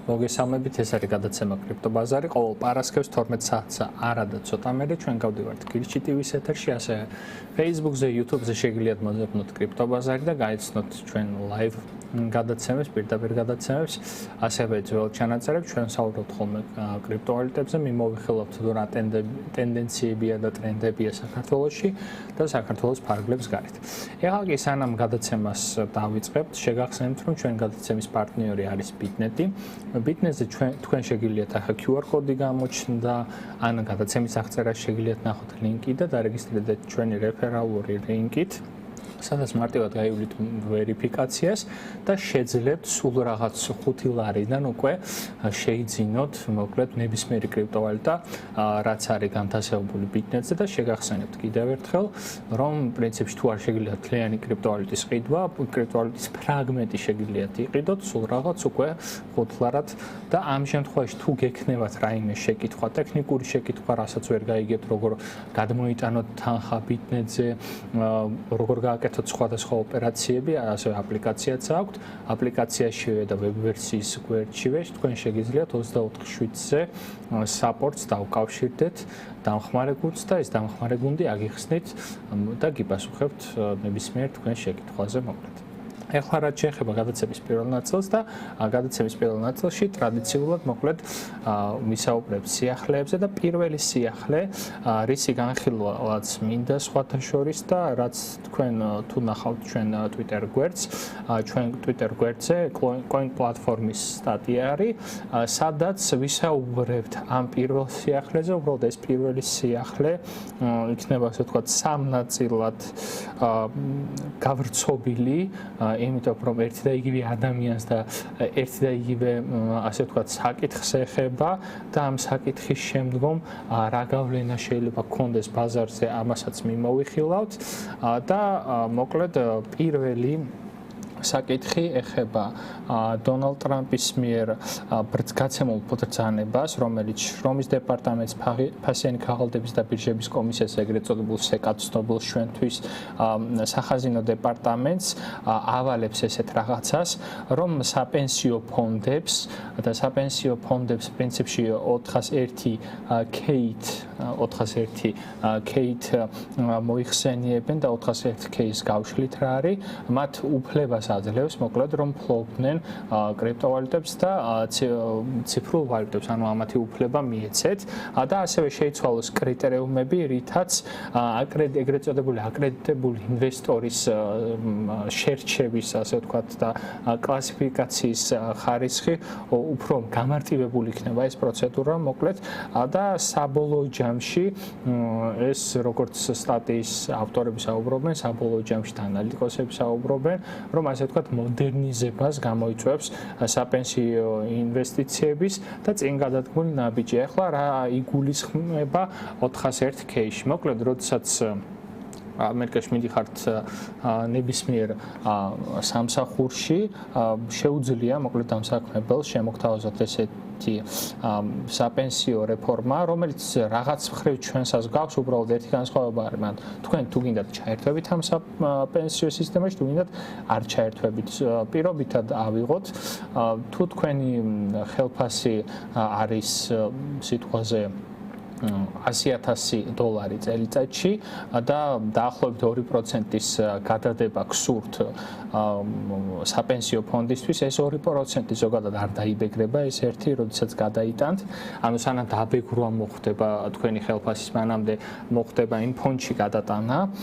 მოგესალმებით, ეს არის გადაცემა კრიპტობაზარი. ყოველ პარასკევს 12 საათსა არა და ცოტა მერე ჩვენ გავდივართ Kirchi TV-ს ეთერში, ასე Facebook-ზე, YouTube-ზე შეგიძლიათ მოძებნოთ კრიპტობაზარი და გაიცნოთ ჩვენ live გადაცემებს, პირდაპირ გადაცემებს, ასევე ძველ ჩანაწერებს. ჩვენ საუბრობთ ხოლმე კრიპტოვალუტებზე, მიმოვიხილავთ თუ რა ტენდენციებია და ტრენდებია საქართველოში და საქართველოს ფარგლებს გარეთ. ეხლა კი სანამ გადაცემას დავიწყებთ, შეგახსენებთ, რომ ჩვენ გადაცემის პარტნიორი არის Bitnet. Bitnet-ზე თქვენ შეგიძლიათ ახლა QR კოდი გამოჩნდა, ან გადაცემის აღწერაში შეგიძლიათ ნახოთ ლინკი და დარეგისტრირდეთ ჩვენი რეფერალური ლინკით. სადაც მარტივად გაივლით ვერიფიკაციას და შეძლებთ სულ რაღაც 5 ლარიდან უკვე შეიძინოთ მოკლედ ნებისმიერი კრიპტოვალუტა, რაც არის განთავსებული Bitnet-ზე და შეგახსენებთ კიდევ ერთხელ, რომ პრინციპში თუ არ შეგიძლიათ მთლიანი კრიპტოვალუტის ყიდვა, კრიპტოვალუტის ფრაგმენტი შეგიძლიათ იყიდოთ სულ რაღაც უკვე 5 ლარად და ამ შემთხვევაში თუ გექნებათ რაიმე შეკითხვა, ტექნიკური შეკითხვა, რასაც ვერ გაიგებთ, როგორ გადმოიტანოთ თანხა Bitnet-ზე, როგორ გააკეთოთ სხვადასხვა ოპერაციები, ასევე აპლიკაციაც აქვთ. აპლიკაციაშივე და ვებ ვერსიის გვერდშივე თქვენ შეგიძლიათ 24/7-ზე საპორტს დავკავშირდეთ დამხმარე გუნდს და ეს დამხმარე გუნდი აგიხსნით და გიპასუხებთ ნებისმიერ თქვენ შეკითხვაზე მოკლედ. ეხლა რაც შეეხება გადაცემის პირველ ნაწილს და გადაცემის პირველ ნაწილში ტრადიციულად მოკლედ ვისაუბრებთ სიახლეებზე და პირველი სიახლე რისი განხილვაც მინდა სხვათა შორის და რაც თქვენ თუ ნახავთ ჩვენ Twitter გვერდს, ჩვენ Twitter გვერდზე Coin პლატფორმის სტატია არის, სადაც ვისაუბრებთ ამ პირველ სიახლეზე, უბრალოდ ეს პირველი სიახლე იქნება ასე ვთქვათ სამ ნაწილად გავრცობილი, იმიტომ რომ ერთი და იგივე ადამიანს და ერთი და იგივე ასე ვთქვათ საკითხს ეხება და ამ საკითხის შემდგომ რა გავლენა შეიძლება გქონდეს ბაზარზე, ამასაც მიმოვიხილავთ და მოკლედ პირველი საკითხი ეხება დონალდ ტრამპის მიერ გაცემულ ბრძანებას, რომელიც შრომის დეპარტამენტს, ფასიანი ქაღალდების და ბირჟების კომისიას, ეგრეთ წოდებულ SEC-ად ცნობილ ჩვენთვის სახაზინო დეპარტამენტს ავალებს ესეთ რაღაცას, რომ საპენსიო ფონდებს და საპენსიო ფონდებს პრინციპში 401k-ით მოიხსენიებენ და 401k-ის გავშლით რა არის, მათ უფლებას აძლევს მოკლედ რომ ფლობდნენ კრიპტოვალუტებს და ციფრულ ვალუტებს, ანუ ამათი უფლება მიეცეთ და ასევე შეიცვალოს კრიტერიუმები, რითაც ეგრეთ წოდებული აკრედიტებული ინვესტორის შერჩევის, ასე ვთქვათ, და კლასიფიკაციის ხარისხი უფრო გამარტივებული იქნება ეს პროცედურა მოკლედ და საბოლოო ჯამში ეს როგორც სტატიის ავტორები საუბრობენ, საბოლოო ჯამში ანალიტიკოსები საუბრობენ, რომ ასე ვთქვათ მოდერნიზებას გამოიწვევს საპენსიო ინვესტიციების და წინ გადადგმული ნაბიჯი. ახლა რა იგულისხმება 401k-ში. მოკლედ, როდესაც ამერიკაში მიდიხართ ნებისმიერ სამსახურში, შეუძლია მოკლედ დამსაქმებელს შემოგთავაზოთ ესეთი საპენსიო რეფორმა, რომელიც რაღაც მხრივ ჩვენსაც გვაქვს, უბრალოდ ერთი განსხვავება არის, მაგრამ თქვენ თუ გინდათ ჩაერთვებით ამ საპენსიო სისტემაში, თუ გინდათ არ ჩაერთვებით, პირობითად ავიღოთ, თუ თქვენი ხელფასი არის სიტყვაზე $100,000 წელიწადში და დაახლოებით 2%-ის გადადება გსურთ საპენსიო ფონდისთვის, ეს 2% ზოგადად არ დაიბეგრება, ეს ერთი, როდესაც გადაიტანთ, ანუ სანამ დაბეგრვა მოხდება თქვენი ხელფასის მანამდე მოხდება იმ ფონდში გადატანა.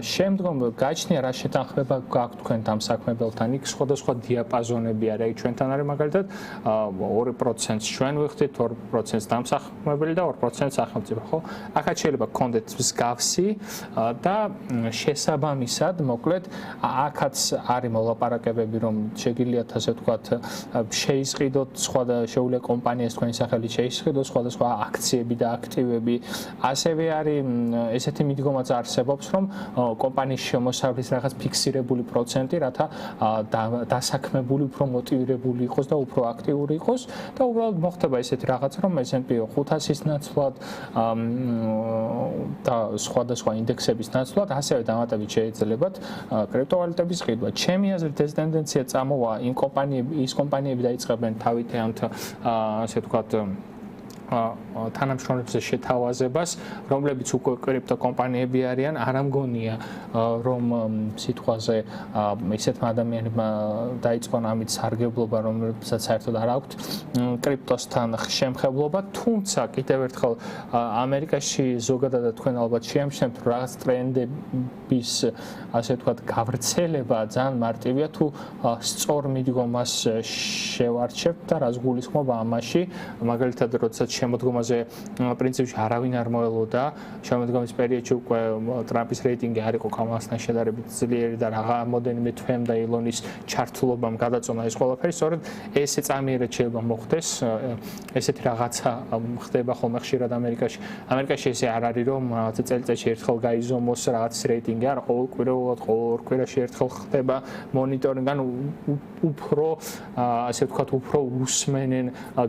შემდგომ გაჩნია რა შეთანხმება გაქვთ თქვენ დამსაქმებელთან, იქ სხვადასხვა დიაპაზონები არის, ჩვენთან არის მაგალითად 2%-ს ჩვენ ვიხდით, 2%-ს დამსაქმებელი და 2% სახელმწიფო, ხო? აქაც შეიძლება გქონდეთ მსგავსი და შესაბამისად, მოკლედ, აქაც არის მოლაპარაკებები, რომ შეგიძლიათ ასე ვთქვათ, შეისყიდოთ შეუძლია კომპანიას თქვენი სახელით შეისყიდოთ სხვადასხვა აქციები და აქტივები. ასევე არის ესეთი მიდგომაც არსებობს, რომ კომპანიის შემოსავლის რაღაც ფიქსირებული პროცენტი, რათა დასაქმებული უფრო მოტივირებული იყოს და უფრო აქტიური იყოს და უბრალოდ მოხდება ესეთი რაღაც, რომ S&P 500-ის ნაცვლად ვთქვათ, და სხვადასხვა ინდექსების ნაცვლად, ასევე დამატებით შეიძლებათ კრიპტოვალუტების ყიდვა. ჩემი აზრით ეს ტენდენცია წამოვა ის კომპანიები დაიწყებენ თავიანთ ასე ვთქვათ თანამშრომლებზე შეთავაზებას, რომლებიც უკვე კრიპტო კომპანიები არიან, არ ამგონია რომ სიტყვაზე ისეთმა ადამიანებმა დაიწყონ ამით სარგებლობა, რომლებსაც საერთოდ არ აქვთ კრიპტოსთან შემხებლობა, თუმცა კიდევ ერთხელ ამერიკაში ზოგადად თქვენ ალბათ შეამჩნევთ რაღაც ტრენდების ასე ვთქვათ გავრცელება ძალიან მარტივია თუ სწორ მიდგომას შევარჩევთ და რაც გულისხმობა ამაში, მაგალითად როდესაც შემოდგომაზე პრინციპში არავინ არ მოელოდა. შემოდგომის პერიოდში უკვე ტრამპის რეიტინგი არ იყო კამალასთან შედარებით ძლიერი და რაღა მოდენიმე თვემ და ილონის ჩართულობამ გადაწონა ეს ყველაფერი. სწორედ ესე წამიერად შეიძლება მოხდეს. ესეთი რაღაცა ხდება ხოლმე ხშირად ამერიკაში. ამერიკაში ესე არ არის რომ წელიწადში ერთხელ გაიზომოს რაღაც რეიტინგი, არა, ყოველკვირეულად, ყოველ ორ კვირაში ერთხელ ხდება მონიტორინგი, ანუ უფრო ასე ვთქვათ, უფრო უსმენენ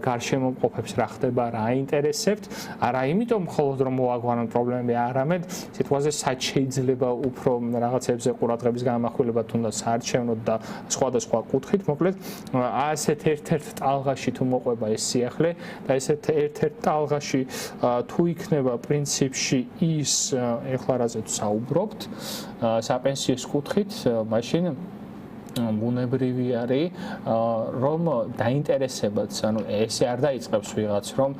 გარშემოყოფებს რა ხდება, რა აინტერესებთ, არა იმიტომ მხოლოდ რომ მოაგვანონ პრობლემები, არამედ სიტყვაზე სად შეიძლება უფრო რაღაცებზე ყურადღების გამახვილება თუნდაც საარჩევნოდ და სხვადასხვა კუთხით, მოკლედ ასეთ ერთ-ერთ ტალღაში თუ მოყვება ეს სიახლე და ესეთ ერთ-ერთ ტალღაში თუ იქნება პრინციპში ის ეხლა რაზეც საუბრობთ საპენსიო კუთხით, მაშინ ბუნებრივი არის რომ დაინტერესებაც, ანუ ესე არ დაიწყებს ვიღაც რომ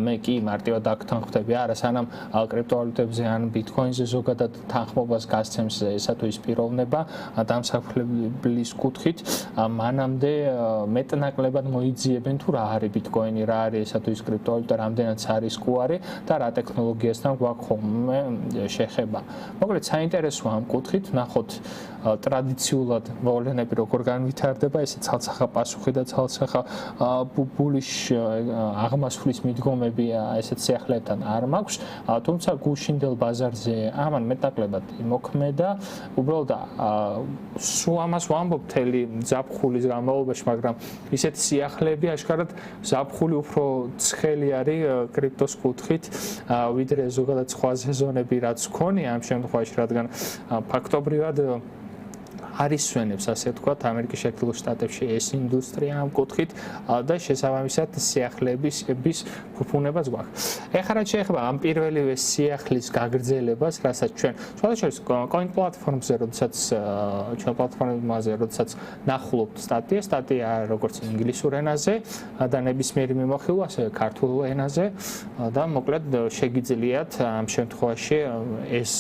მე კი მარტივად აქ თანხმდები, არა, სანამ კრიპტოვალუტებზე ან ბიტკოინზე ზოგადად თანხმობას გასცემს ესა თუ ის პიროვნება დამსახურებლის კუთხით, მანამდე მეტნაკლებად მოიძიებენ თუ რა არის ბიტკოინი, რა არის ესა თუ ის კრიპტოვალუტა, რამდენად არის კუარი და რა ტექნოლოგიასთან გვაქვს ხოლმე შეხება. მოკლედ საინტერესოა ამ კუთხით, ნახოთ ტრადიციულად მოვლენები როგორ განვითარდება, ესე ცალსახა პასუხი და ცალსახა ბულიშ აღმასვლის მიდგომები ესეთ სიახლეებთან არ მაქვს, თუმცა გუშინდელ ბაზარზე ამან მეტნაკლებად იმოქმედა, უბრალოდ სულ ამას ვამბობ მთელი ზაფხულის განმავლობაში, მაგრამ ისეთ სიახლეები აშკარად ზაფხული უფრო ცხელი არის კრიპტოს კუთხით, ვიდრე ზოგადად სხვა სეზონები რაც ქონია ამ შემთხვევაში, რადგან ფაქტობრივად არის სვენებს, ასე ვთქვათ, ამერიკის შეერთებულ შტატებში ეს ინდუსტრია ამ კუთხით და შესაბამისად სიახლეების ფუფუნებას გვაქვს. ეხლა რაც შეეხება ამ პირველივე სიახლის გაგრძელებას, რასაც ჩვენ სხვადასხვა კოინ პლატფორმებზე, როდესაც ნახულობთ სტატია როგორც ინგლისურ ენაზე და ნებისმიერი მიმოხილვა, ასევე ქართულ ენაზე და მოკლედ შეგიძლიათ ამ შემთხვევაში ეს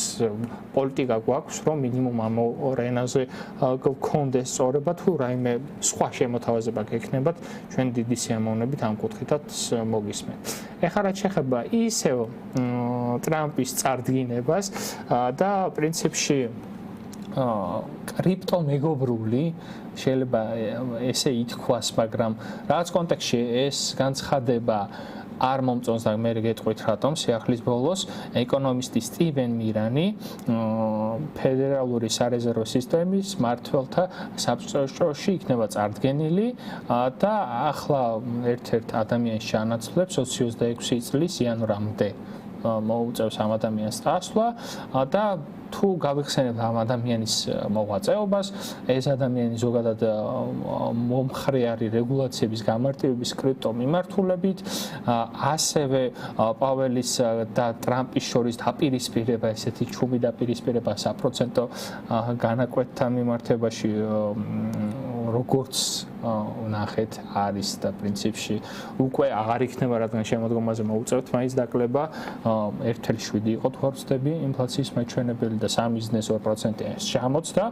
პოლიტიკა გვაქვს, რომ მინიმუმ ამ ორ ენაზე გქონდეს სწორება თუ რაიმე სხვა შემოთავაზება გექნებათ, ჩვენ დიდი სიამოვნებით ამ კუთხითაც მოგისმენთ. ეხლა რაც შეეხება ისევ ტრამპის წარდგინებას და პრინციპში კრიპტომეგობრული შეიძლება ესე ითქვას, მაგრამ რაღაც კონტექსტში ეს განცხადება არ მომწონს და მე გეტყვით რატომ სიახლის ბოლოს ეკონომისტი სტივენ მირანი ფედერალური სარეზერვო სისტემის მმართველთა საბჭოში იქნება წარდგენილი და ახლა ერთ-ერთ ადამიანს ჩანაცვლებს 26 წლის იანვრამდე მოუწევს ამ ადამიანს წასვლა და თუ გავიხსენებთ ამ ადამიანის მოღვაწეობას, ეს ადამიანი ზოგადად მომხრე არის რეგულაციების გამარტივების კრიპტო მიმართულებით, ასევე პაველის და ტრამპის შორის დაპირისპირება, ესეთი ჩუმი დაპირისპირება საპროცენტო განაკვეთთან მიმართებაში როგორც ნახეთ არის და პრინციპში უკვე აღარ იქნება, რადგან შემოდგომაზე მოუწევთ მაინც დაკლება 1.7 იყო თუ არ ვცდები ინფლაციის მაჩვენებელი და 3.2% ჩამოწდა.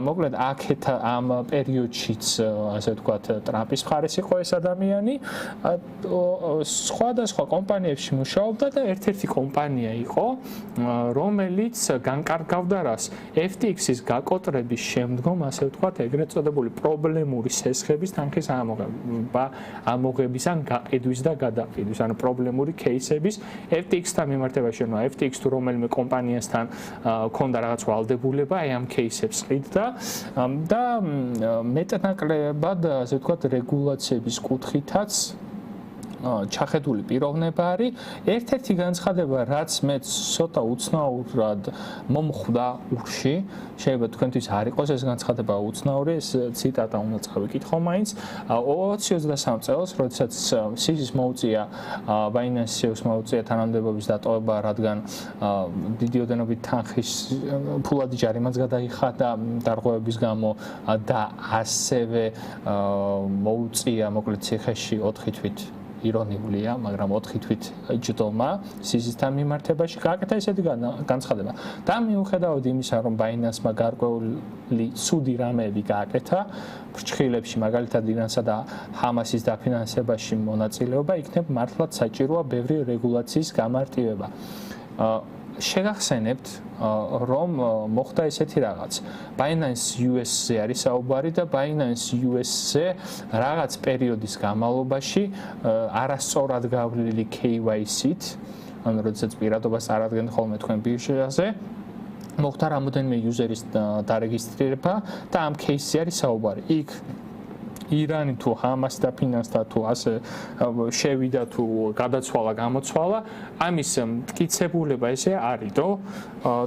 მოკლედ აქეთ ამ პერიოდშიც ასე ვთქვათ ტრამპის მხარეს იყო ეს ადამიანი, სხვადასხვა კომპანიებში მუშაობდა და ერთ-ერთი კომპანია იყო, რომელიც განკარგავდა რას? FTX-ის გაკოტრების შემდგომ, ასე ვთქვათ, ეგრეთ წოდებული პრობლემური სესხების თანხის ამოღების ან გაყიდვის და გადაყიდვის, ანუ პრობლემური кейსების FTX-თან მიმართებაში, ანუ FTX თუ რომელიმე კომპანიასთან ქონდა რაღაც ვალდებულება, აი ამ кейსებს ყიდდა და მეტნაკლებად, ასე ვთქვათ, რეგულაციების კუთხითაც ჩახედული პიროვნება არის. ერთ-ერთი განცხადება, რაც მე ცოტა უცნაურად მომხვდა უხში, შეიძლება თქვენთვის არ იყოს ეს განცხადება უცნაური, ეს ციტატა უნდა წავიკითხო მაინც. 2023 წელს, როდესაც სიზის მოუწია Binance-ს მოუწია თანამდებობის დატოვება, რადგან დიდი ოდენობით თანხის ფულადი ჯარიმაც გადაიხადა დარღვევების გამო და ასევე მოუწია მოკლედ ციხეში 4 თვით ირონიულია, მაგრამ 4 თვით ჯდომა სიზისთან მიმართებაში გააკეთა ესეთი განცხადება. და მიუხედავად იმისა, რომ Binance-მა გარკვეული ცუდი რამეები გააკეთა, ფრჩხილებში, მაგალითად ირანსა და ჰამასის დაფინანსებაში მონაწილეობა, იქნებ მართლაც საჭიროა ბევრი რეგულაციის გამარტივება. შეგახსენებთ, რომ მოხდა ესეთი რაღაც. Binance US-ზე არის საუბარი და Binance US-ზე რაღაც პერიოდის განმავლობაში არასწორად გავლილი KYC-ით, ანუ როდესაც პირადობას წარადგენთ ხოლმე თქვენ ბირჟაზე, მოხდა რამოდენიმე იუზერის დარეგისტრირება და ამ кейსზე არის საუბარი. იქ ირანი თუ ჰამას დაფინანსდა თუ ასე შევიდა თუ გადაცვალა გამოცვალა ამის მტკიცებულება ესე არისო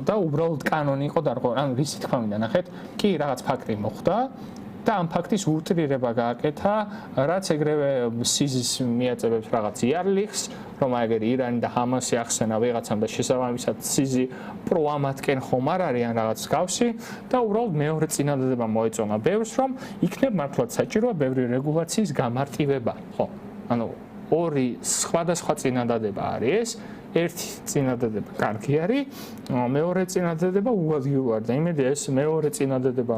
და უბრალოდ კანონი იყო ანუ რის თქმა უნდა ნახეთ კი რაღაც ფაქტი მოხდა და ამ ფაქტის ურტრირება გააკეთა რაც ეგრევე სიზის მიაწევებს რაღაც იარლიხს რომ აგერ ირანი და ჰამასი ახსენა ვიღაცამ და შესაბამისად სიზი პროამატკენ ხომ არ არიან რაღაც გავსი და უბრალოდ მეორე წინადადება მოეწონა ბევრს რომ იქნებ მართლაც საჭიროა ბევრი რეგულაციის გამარტივება ხო ანუ ორი სხვადასხვა წინადადება არის ერთი წინადადება კარგი არის მეორე წინადადება უადგილო არის და იმედია ეს მეორე წინადადება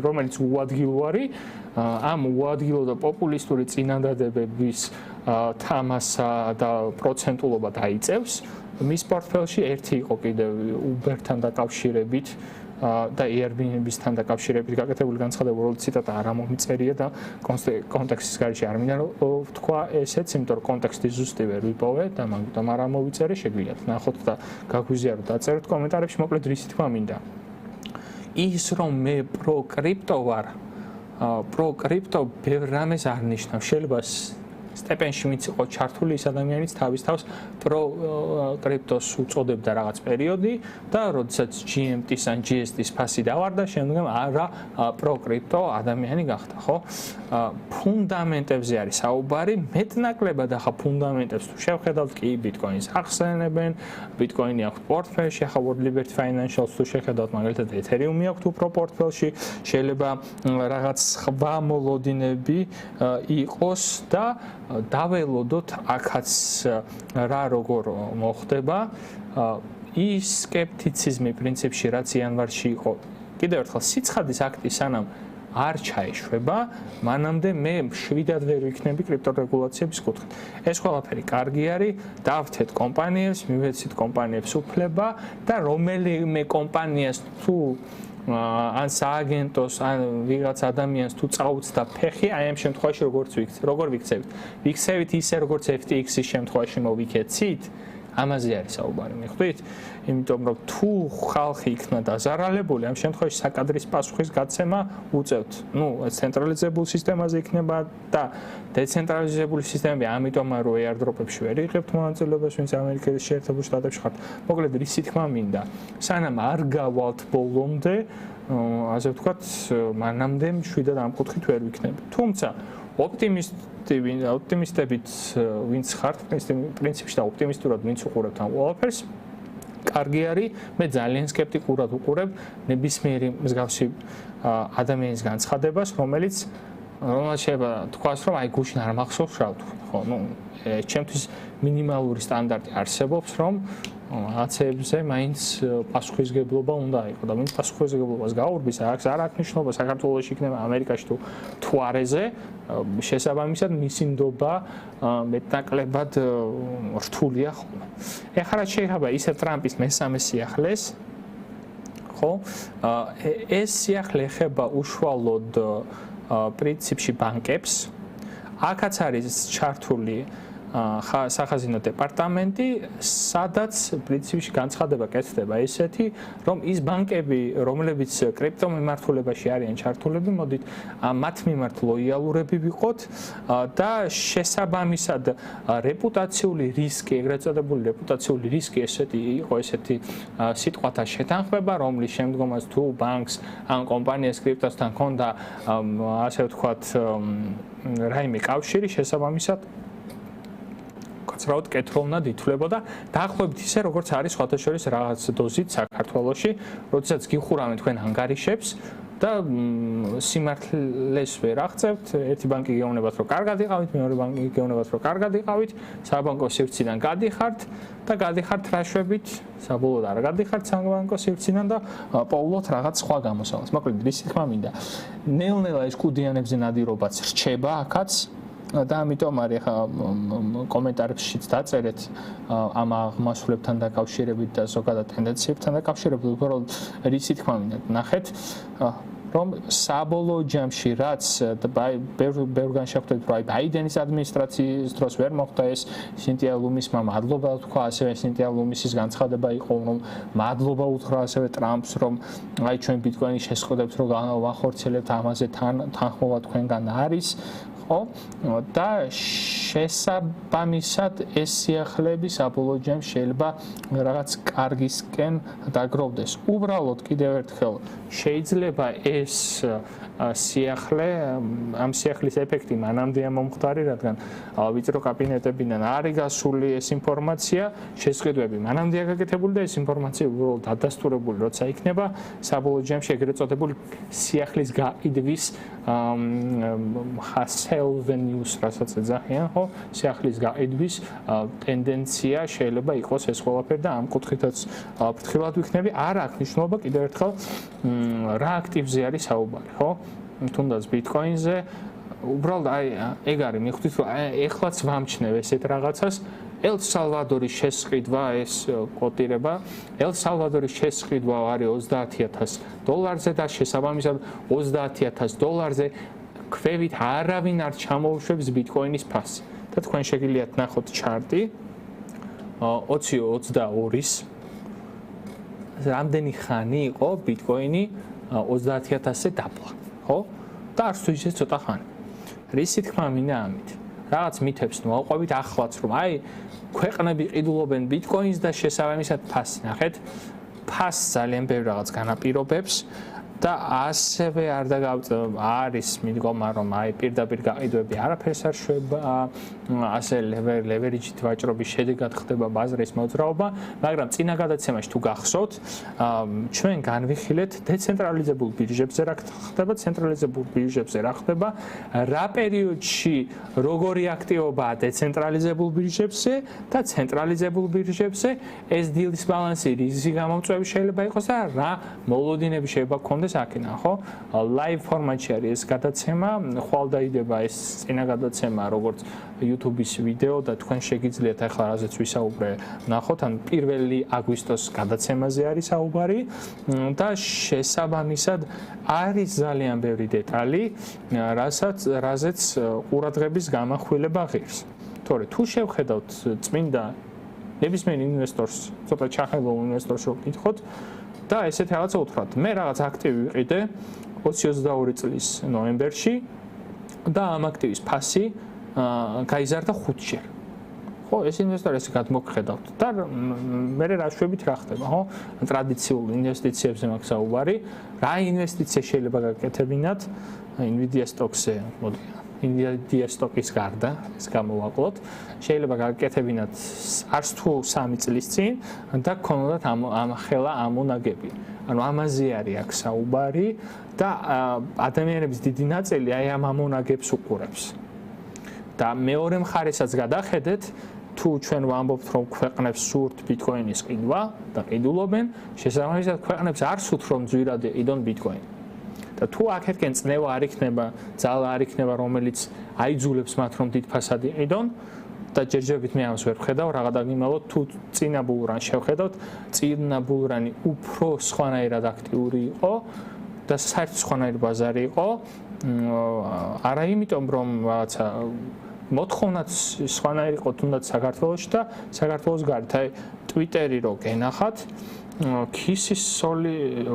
რომელიც უადგილო არის ამ უადგილო და პოპულისტური წინადადებების თამასა და პროცენტულობა დაიწევს მის პორტფელში ერთი იყო კიდევ Uber-თან დაკავშირებით და Airbnb-სთან დაკავშირებით გაკეთებული განცხადება, რომ ციტატა არ მომიწერია და კონტექსტის გარშე არ მინდა რომ თქვა ესეც, იმიტომ რომ კონტექსტი ზუსტი ვერ ვიპოვე და მაგიტომ არ ამოვიწერე, შეგვიძლიათ ნახოთ და გაგვიზიაროთ, დაწეროთ კომენტარებში, მოკლედ რისი თქმა მინდა. ის რომ მე პრო-კრიპტო ვარ, პრო-კრიპტო ბევრ რამეს არ ნიშნავს, შეიძლება სტეპენში ვინც იყო ჩართული ის ადამიანიც თავის თავს პრო-კრიპტოს უწოდებდა რაღაც პერიოდი და როდესაც GMT-ს ან GST-ს ფასი დავარდა, შემდგომ არა პრო-კრიპტო ადამიანი გახდა, ხო? ფუნდამენტებზე არის საუბარი, მეტნაკლებად ახლა ფუნდამენტებს თუ შევხედავთ, კი ბიტკოინს ახსენებენ, ბიტკოინი აქვს პორტფელში, ახლა World Liberty Financials თუ შევხედავთ, მაგალითად ეთერიუმი აქვს უფრო პორტფელში, შეიძლება რაღაც სხვა მოლოდინები იყოს და დაველოდოთ აქაც რა როგორ მოხდება ის სკეპტიციზმი პრინციპში რაც იანვარში იყო კიდევ ერთხელ სიცხადის აქტი სანამ არ ჩაეშვება მანამდე მე შვიდად ვერ ვიქნები კრიპტორეგულაციების კუთხით ეს ყველაფერი კარგი არის დავთეთ კომპანიებს მივეცით კომპანიებს უფლება და რომელიმე კომპანიას თუ ან სააგენტოს ან ვიღაც ადამიანს თუ წაუწდა ფეხი, აი ამ შემთხვევაში როგორ ვიქცევით ისე როგორც FTX-ის შემთხვევაში მოვიქეცით, ამაზე არის საუბარი, მიხვდით? იმიტომ რომ თუ ხალხი იქნა დაზარალებული, ამ შემთხვევაში საკადრის პასუხის გაცემა უწევთ. ნუ ცენტრალიზებულ სისტემაზე იქნება და დეცენტრალიზებული სისტემები, ამიტომ რომ airdrop-ებში ვერ იღებთ მონაწილეობას, ვინც ამერიკის შეერთებულ შტატებში ხართ. მოკლედ რისი თქმა მინდა. სანამ არ გავალთ ბოლომდე, ასე ვთქვათ, მანამდე შვიდად ამ კუთხით ვერ ვიქნები. თუმცა ოპტიმისტებით ვინც ხართ, პრინციპში და ოპტიმისტურად ვინც უყურებთ ამ ყველაფერს, კარგი არის, მე ძალიან სკეპტიკურად უყურებ ნებისმიერი მსგავსი ადამიანის განცხადებას, რომელიც შეიძლება თქვას, რომ აი გუშინ არ მახსოვს რა ვთქვი, ხო, ნუ ჩემთვის მინიმალური სტანდარტი არსებობს, რომ აცებზე მაინც პასუხისგებლობა უნდა იყოს და ვინც პასუხისგებლობას გაურბის, აქ არ აქვს მნიშვნელობა საქართველოში იქნება ამერიკაში თუ არეზე, შესაბამისად მისი ნდობა მეტნაკლებად რთულია ხოლმე. ეხლა რაც შეიძლება ისე ტრამპის მესამე სიახლეს, ხო? ეს სიახლე ეხება უშუალოდ პრინციპში ბანკებს. აქაც არის ჩართული სახაზინო დეპარტამენტი, სადაც პრინციპში განცხადება კეთდება ესეთი, რომ ის ბანკები, რომლებიც კრიპტომემართულებაში არიან ჩართულები, მოდით მათ მიმართ ლოიალურები ვიყოთ და შესაბამისად რეპუტაციული რისკი, ეგრეთ წოდებული რეპუტაციული რისკი იყო ესეთი სიტყვათა შეთანხმება, რომლის შემდგომაც თუ ბანკს ან კომპანიას კრიპტოსთან ჰქონდა ასე ვთქვათ რაიმე კავშირი, შესაბამისად კაცრავად კეთროვნად ითვლებოდა დაახლოებით ისე როგორც არის სხვათა შორის რაღაც დოზით საქართველოში, როდესაც გიხურავენ თქვენ ანგარიშებს და სიმართლეს ვერ აღწევთ, ერთი ბანკი გეუბნებათ რომ კარგად იყავით, მეორე ბანკი გეუბნებათ რომ კარგად იყავით, საბანკო სივრციდან გადიხართ და გადიხართ რაშვებით, საბოლოოდ არ გადიხართ საბანკო სივრციდან და პოულობთ რაღაც სხვა გამოსავალს. მოკლედ, რის თქმა მინდა, ნელ-ნელა ეს კუდიანებზე ნადირობაც რჩება აქაც და ამიტომ არის ხა კომენტარებშიც დაწერეთ ამ აღმასრულებთან დაკავშირებით და ზოგადად ტენდენციებთან დაკავშირებით, უბრალოდ რისი თქმა მინდა ნახეთ რომ საბოლოო ჯამში რაც ბევრგან შეხვდებით რომ ბაიდენის ადმინისტრაციის დროს ვერ მოხდა ეს სინტია ლუმისმა მადლობა თქვა, ასევე სინტია ლუმისის განცხადება იყო რომ მადლობა უთხრა ასევე ტრამპს რომ აი ჩვენ ბიტკოინის შესყიდებს რომ განვახორციელებთ ამაზე თანხმობა თქვენგან არის და შესაბამისად ეს სიახლეები საბოლოო ჯამში შეიძლება რაღაც კარგისკენ დაგროვდეს. უბრალოდ კიდევ ერთხელ შეიძლება ეს სიახლე, ამ სიახლის ეფექტი მანამდეა მომხდარი, რადგან ვიწრო კაბინეტებიდან არის გასული ეს ინფორმაცია, შესყიდვები მანამდეა გაკეთებული და ეს ინფორმაცია უბრალოდ დადასტურებული, როცა იქნება საბოლოო ჯამში ეგრეთ წოდებული სიახლის გაყიდვის self-news, რასაც ეძახიან, ხო? სიახლის გაყიდვის ტენდენცია შეიძლება იყოს ეს ყველაფერი და ამ კუთხითაც ფრთხილად ვიქნები. არ აქვს მნიშვნელობა კიდევ ერთხელ რა აქტივზე არის საუბარი, ხო? თუნდაც ბიტკოინზე, უბრალოდ აი ეგ არის, მიხვდით რომ ეხლაც ვამჩნევ ესეთ რაღაცას. ელ-სალვადორის შესყიდვა ეს კოტირება, ელ-სალვადორის შესყიდვა არის $30,000 და შესაბამისად $30,000 ქვევით არავინ არ ჩამოუშვებს ბიტკოინის ფასს. და თქვენ შეგიძლიათ ნახოთ ჩარტი 2022-ის რამდენი ხანი იყო ბიტკოინი 30,000-ზე დაბლა, ხო? და არც თუ ისე ცოტა ხანი. რისი თქმა მინდა ამით? რაღაც მითებს მოვაყვებით ახლაც რომ აი ქვეყნები ყიდულობენ ბიტკოინს და შესაბამისად ფასი ნახეთ. ფასს ძალიან ბევრ რაღაც განაპირობებს და ასევე არ არის მიდგომა რომ აი პირდაპირ გაყიდვები არაფერს არ შვება, ასე ლევერიჯით ვაჭრობის შედეგად ხდება ბაზრის მოძრაობა, მაგრამ წინა გადაცემაში თუ გახსოვთ, ჩვენ განვიხილეთ დეცენტრალიზებულ ბირჟებზე რა ხდება, ცენტრალიზებულ ბირჟებზე რა ხდება, რა პერიოდში როგორი აქტივობაა დეცენტრალიზებულ ბირჟებზე და ცენტრალიზებულ ბირჟებზე, ეს დილის ბალანსი რიზი გამომწვევი შეიძლება იყოს და რა მოლოდინები შეიძლება გქონდეს აქედან, ხო? Live ფორმატში არის ეს გადაცემა, ხვალ დაიდება ეს წინა გადაცემა, როგორც YouTube-ის ვიდეო და თქვენ შეგიძლიათ ახლა რაზეც ვისაუბრე, ნახოთ, ან 1 აგვისტოს გადაცემაზე არის საუბარი და შესაბამისად არის ძალიან ბევრი დეტალი, რაზეც ყურადღების გამახვილება ღირს. თორე თუ შევხედავთ წმინდა ნებისმიერ ინვესტორს, ცოტა ჩახელო ინვესტორს რო გითხოთ და ესეთ რაღაცა უთხრათ. მე რაღაც აქტივი ვიყიდე 2022 წლის ნოემბერში და ამ აქტივის ფასი გაიზარდა 5-ჯერ. ხო, ეს ინვესტორი ესე გადმოგხედავთ და მე რაშვებით რა ხდება, ხო? ტრადიციულ ინვესტიციებზე მაქვს საუბარი. რა ინვესტიცია შეიძლება გაკეთებინათ Nvidia stock-ზე, მოდი Nvidia stock-ის გარდა, ეს გამოვაკლოთ. შეიძლება გაკეთებინათ არც თუ 3 წლის წინ და გქონოდათ ამ ხელა ამონაგები. ანუ ამაზე არის აქ საუბარი და ადამიანების დიდი ნაწილი აი ამ ამონაგებს უყურებს. და მეორე მხარესაც გადახედეთ, თუ ჩვენ ვამბობთ რომ ქვეყნებს სურთ ბიტკოინის ყიდვა და ყიდულობენ, შესაბამისად ქვეყნებს არ სურთ რომ ძვირად იყიდონ ბიტკოინი. და თუ აქეთკენ წნევა არ იქნება, ძალა არ იქნება, რომელიც აიძულებს მათ რომ დიდ ფასად იყიდონ და ჯერჯერობით მე ამას ვერ ვხედავ, რაღაც დაგიმალოთ, თუ წინა ბულრანი შევხედავთ, წინა ბულრანი უფრო სხვანაირად აქტიური იყო და საერთოდ სხვანაირი ბაზარი იყო. არა იმიტომ რომ რაღაცა მოთხოვნაც სხვანაირი იყო თუნდაც საქართველოში და საქართველოს გარეთ, აი Twitter-ი რო გენახათ, Kisses სოლი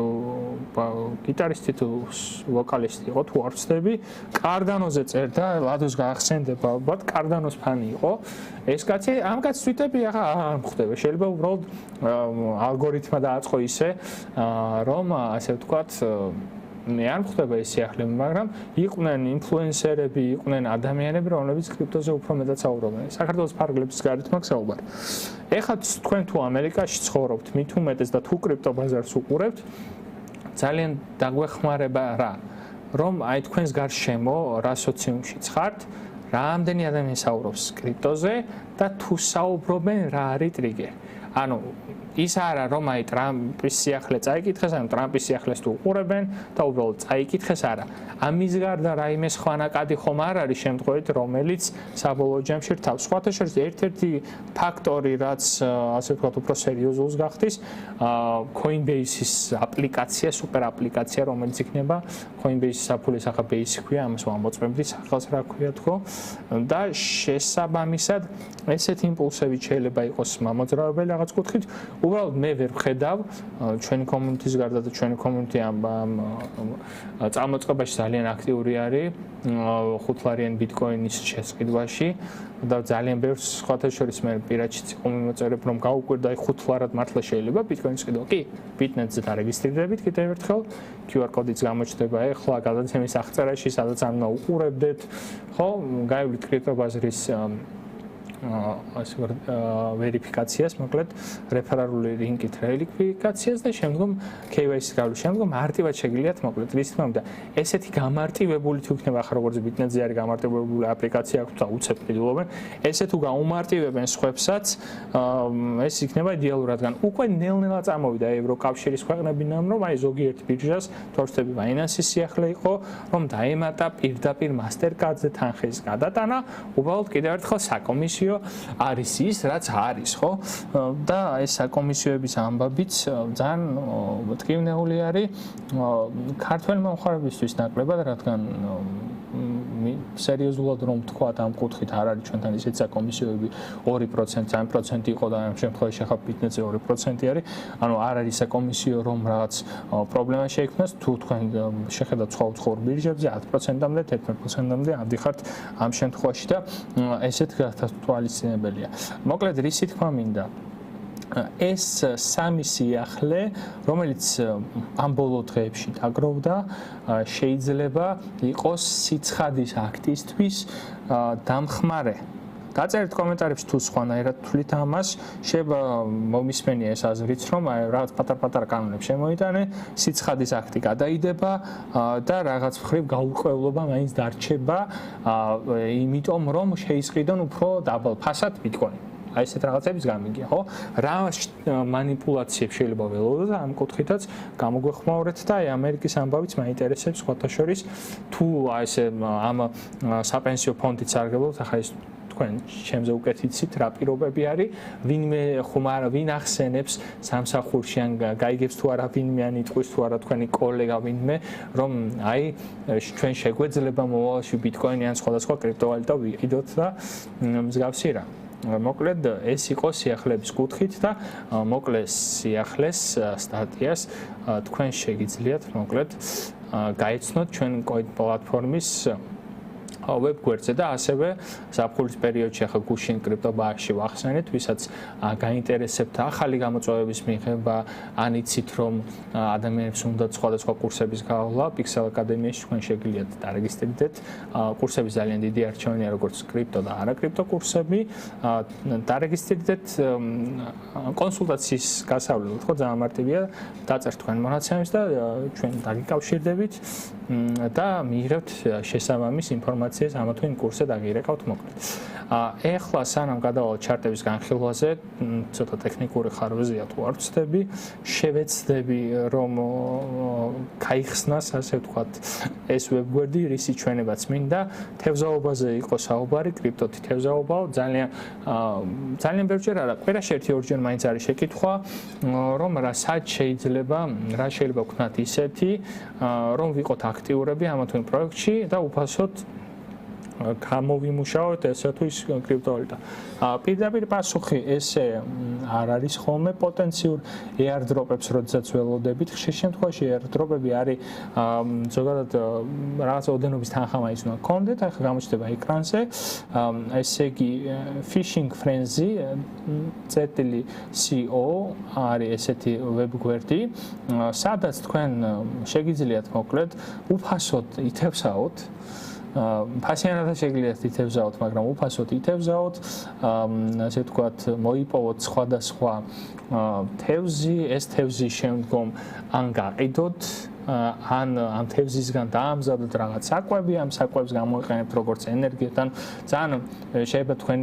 გიტარისტი თუ ვოკალისტი იყო თუ არ ვცდები, კარდანოზე წერდა, ლადოს გაახსენდება, ალბათ კარდანოს ფანი იყო. ეს კაცი, ამ კაცს Twitter-ი აღარ მხვდება. შეიძლება უბრალოდ ალგორითმა დააწყო ისე, რომ ასე ვთქვათ, მე არ მხვდება ეს სიახლე, მაგრამ იყვნენ ინფლუენსერები, იყვნენ ადამიანები, რომლებიც კრიპტოზე უფრო მეტად საუბრობენ. საქართველოს ფარგლების გარეთ მაქვს საუბარი. ეხლა თქვენ თუ ამერიკაში ცხოვრობთ, მით უმეტეს და თუ კრიპტო ბაზარს უყურებთ, ძალიან დაგვეხმარება რა, რომ აი თქვენს გარშემო რა სოციუმშიც ხართ, რამდენი ადამიანი საუბრობს კრიპტოზე და თუ საუბრობენ რა არის ტრიგერი. ანუ ის არა რომ აი ტრამპის სიახლე წაიკითხეს, ანუ ტრამპის სიახლეს თუ უყურებენ და უბრალოდ წაიკითხეს არა. ამის გარდა რაიმე სხვანაკადი ხომ არ არის შემთხვევით, რომელიც საბოლოო ჯამში რთავს. სხვათა შორის ერთ-ერთი ფაქტორი, რაც ასე ვთქვათ, უფრო სერიოზულს გახდის, Coinbase-ის აპლიკაცია, სუპერ აპლიკაცია, რომელიც იქნება Coinbase-ის საფულის ახლა Base ქვია, ამას ვამოწმებდი, სახელს რა ქვია თქო. და შესაბამისად, ესეთი იმპულსები შეიძლება იყოს მამოძრავებელი რაღაც კუთხით. უბრალოდ მე ვერ ვხედავ ჩვენი კომუნიტის გარდა და ჩვენი კომუნიტი ამ წამოწყებაში ძალიან აქტიური არის 5 ლარიან ბიტკოინის შესყიდვაში და ძალიან ბევრს სხვათა შორის მე პირადშიც იყო მიმოწერებ რომ გავუკვირდა აი 5 ლარად მართლა შეიძლება ბიტკოინის ყიდვა კი ბიტნეტზე დარეგისტრირდებით კიდევ ერთხელ QR კოდიც გამოჩნდება ეხლა გადაცემის აღწერაში სადაც ამ უყურებდეთ ხო გაივლით კრიპტობაზრის ასე ვერიფიკაციას, მოკლედ რეფერალური ლინკით ვერიფიკაციას და შემდგომ KYC-ს გავლის. შემდგომ მარტივად შეგიძლიათ, მოკლედ, რის თქმა უნდა, ესეთი გამარტივებული თუ იქნება ახლა როგორც ბიტნეტზე არის გამარტივებული აპლიკაცია აქვს და უცებ ყიდულობენ, ესე თუ გაუმარტივებენ სხვებსაც, ეს იქნება იდეალური, რადგან უკვე ნელ-ნელა წამოვიდა ევროკავშირის ქვეყნებიდან, რომ აი ზოგიერთ ბირჟას, თორსტები ბაინანსის სიახლე იყო, რომ დაემატა პირდაპირ Mastercard-ზე თანხის გადატანა, უბრალოდ კიდევ ერთხელ საკომისიო არის ის, რაც არის, ხო? და ეს საკომისიოების ამბებიც ძალიან მტკივნეული არის ქართველ მომხმარებისთვის ნაკლებად, რადგან სერიოზულად რომ ვთქვათ ამ კუთხით არ არის ჩვენთან ისეთი საკომისიოები 2%, 3% იყო და ამ შემთხვევაში ახლა ბიტნეტზე 2% არის. ანუ არ არის საკომისიო რომ რაღაც პრობლემა შეიქმნას, თუ თქვენ შეხედათ სხვა ბირჟებზე 10%-მდე, 11%-მდე ავდიხართ ამ შემთხვევაში და ესეთ გათვალისწინებელია. მოკლედ რისი თქმა მინდა ეს სამი სიახლე, რომელიც ამ ბოლო დღეებში დაგროვდა, შეიძლება იყოს სიცხადის აქტისთვის დამხმარე. დაწერეთ კომენტარებში თუ სხვანაირად თვლით ამას, შეიძლება მომისმენია ეს აზრიც, რომ რაღაც პატარ-პატარა კანონებს შემოიტანე, სიცხადის აქტი გადაიდება და რაღაც მხრივ გაურკვევლობა მაინც დარჩება, იმიტომ რომ შეისყიდონ უფრო დაბალ ფასად ბიტკოინი. აი ესეთ რაღაცების გამიგია, ხო? რა მანიპულაციებს შეიძლება ველოდოთ ამ კუთხითაც გამოგვეხმაურეთ და აი ამერიკის ამბავიც მაინტერესებს სხვათა შორის თუ აი ესე ამ საპენსიო ფონდით სარგებლობთ, ახლა ეს თქვენ ჩემზე უკეთ იცით რა პირობები არის, ვინმე ხომ არა ვინ ახსენებს სამსახურში ან გაიგებს თუ არა ვინმე ან იტყვის თუ არა თქვენი კოლეგა ვინმე, რომ აი ჩვენ შეგვეძლება მომავალში ბიტკოინი ან სხვადასხვა კრიპტოვალუტა ვიყიდოთ და მსგავსი რა. მოკლედ ეს იყო სიახლეების კუთხით და მოკლეს სიახლეს სტატიას თქვენ შეგიძლიათ მოკლედ გაიცნოთ ჩვენ კოინ პლატფორმის ვებ გვერდზე და ასევე ზაფხულის პერიოდში ახლა გუშინ კრიპტობააში ვახსენეთ, ვისაც გაინტერესებთ ახალი გამოწვევების მიღება, ან იცით რომ ადამიანებს უნდათ სხვადასხვა კურსების გავლა, Pixel Academy-ში თქვენ შეგიძლიათ დარეგისტრირდეთ. კურსების ძალიან დიდი არჩევანია, როგორც კრიპტო და არაკრიპტო კურსები. დარეგისტრირდეთ კონსულტაციის გასავლელად, ხო, ძალიან მარტივია. დაწერთ თქვენ მონაცემებს და ჩვენ დაგიკავშირდებით და მიიღებთ შესაბამის ინფორმაციას ამა თუ იმ კურსზე დაგირეკავთ მოკლედ. ეხლა სანამ გადავალ ჩარტების განხილვაზე, ცოტა ტექნიკური ხარვეზია თუ არ ვცდები, შევეცდები რომ გაიხსნას, ასე ვთქვათ, ეს ვებგვერდი, რისი ჩვენებაც მინდა, თევზაობაზე იყო საუბარი, კრიპტოთი თევზაობაა, ძალიან ბევრჯერ არა, კვირაში 1-2 მაინც არის შეკითხვა, რომ რა შეიძლება ვქნათ ისეთი, რომ ვიყოთ აქტიურები ამა თუ იმ პროექტში და უფასოდ გამოვიმუშავოთ ესა თუ ის კრიპტოვალუტა. პირდაპირ პასუხი ესე არ არის ხოლმე პოტენციურ airdrop-ებს როდესაც ველოდებით. ხშირ შემთხვევაში airdrop-ები არის ზოგადად რაღაც ოდენობის თანხამაის უნდა გქონდეთ, ახლა გამოჩნდება ეკრანზე. ესე იგი phishing frenzy .co არის ესეთი ვებგვერდი, სადაც თქვენ შეგიძლიათ მოკლედ უფასოდ ითევზაოთ ფასიანად შეგიძლიათ ითევზაოთ, მაგრამ უფასოდ ითევზაოთ, ასე ვთქვათ, მოიპოვოთ სხვადასხვა თევზი, ეს თევზი შემდგომ ან გაყიდოთ, ან ამ თევზისგან დაამზადოთ რაღაც საკვები, ამ საკვებს გამოიყენებთ როგორც ენერგიად, ძალიან შეიძლება თქვენ